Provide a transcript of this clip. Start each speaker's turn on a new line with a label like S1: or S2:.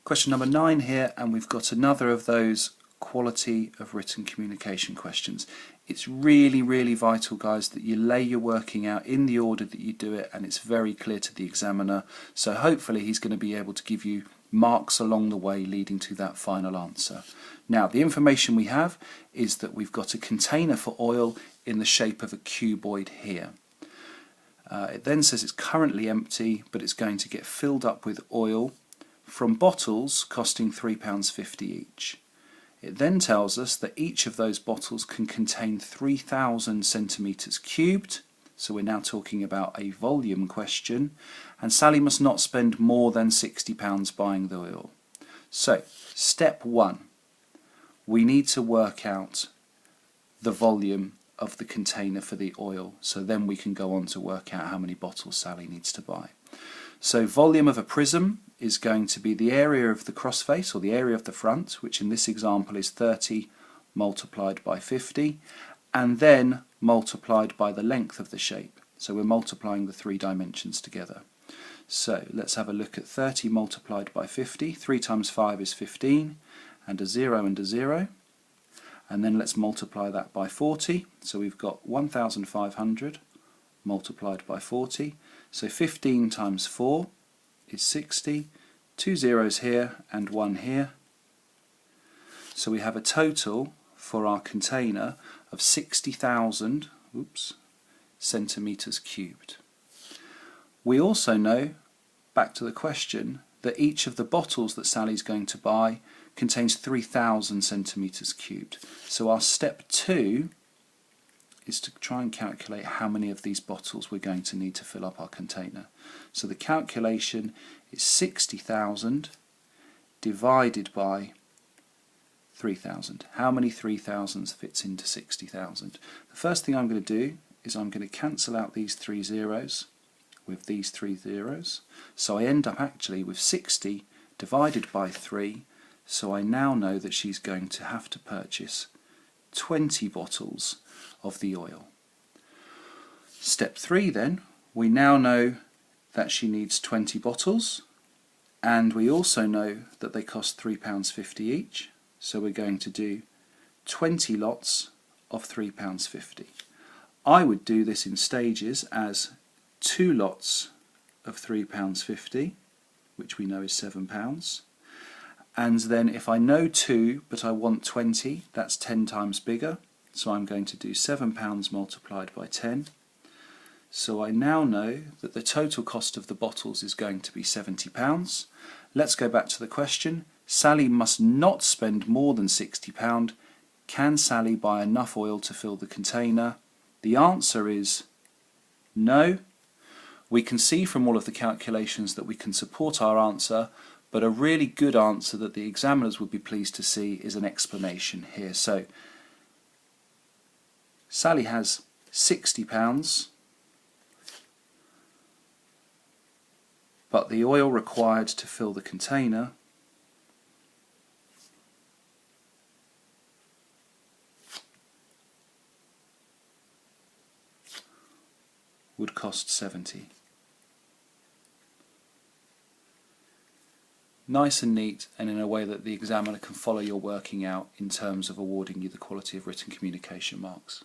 S1: Question number 9 here, and we've got another of those quality of written communication questions. It's really vital, guys, that you lay your working out in the order that you do it, and it's very clear to the examiner, so hopefully he's going to be able to give you marks along the way leading to that final answer. Now, the information we have is that we've got a container for oil in the shape of a cuboid here. It then says it's currently empty, but it's going to get filled up with oil from bottles costing £3.50 each. It then tells us that each of those bottles can contain 3,000 centimetres cubed, so we're now talking about a volume question, and Sally must not spend more than £60 buying the oil. So, step 1, we need to work out the volume of the container for the oil, so then we can go on to work out how many bottles Sally needs to buy. So volume of a prism is going to be the area of the crossface, or the area of the front, which in this example is 30 multiplied by 50, and then multiplied by the length of the shape. So we're multiplying the 3 dimensions together. So let's have a look at 30 multiplied by 50. 3 times 5 is 15, and a 0 and a 0. And then let's multiply that by 40. So we've got 1,500 multiplied by 40. So 15 times 4 is 60. 2 zeros here and 1 here. So we have a total for our container of 60,000 centimetres cubed. We also know, back to the question, that each of the bottles that Sally's going to buy contains 3,000 centimetres cubed. So our step 2 is to try and calculate how many of these bottles we're going to need to fill up our container. So the calculation is 60,000 divided by 3,000. How many 3,000s fits into 60,000? The first thing I'm going to do is I'm going to cancel out these 3 zeros with these 3 zeros. So I end up actually with 60 divided by 3. So I now know that she's going to have to purchase 20 bottles of the oil. Step 3 then, we now know that she needs 20 bottles, and we also know that they cost £3.50 each, so we're going to do 20 lots of £3.50. I would do this in stages as 2 lots of £3.50, which we know is £7. And then if I know 2 but I want 20, that's 10 times bigger, so I'm going to do £7 multiplied by 10. So I now know that the total cost of the bottles is going to be £70. Let's go back to the question. Sally must not spend more than £60. Can Sally buy enough oil to fill the container? The answer is no. We can see from all of the calculations that we can support our answer, but a really good answer that the examiners would be pleased to see is an explanation here. So Sally has £60, but the oil required to fill the container would cost 70. Nice and neat, and in a way that the examiner can follow your working out in terms of awarding you the quality of written communication marks.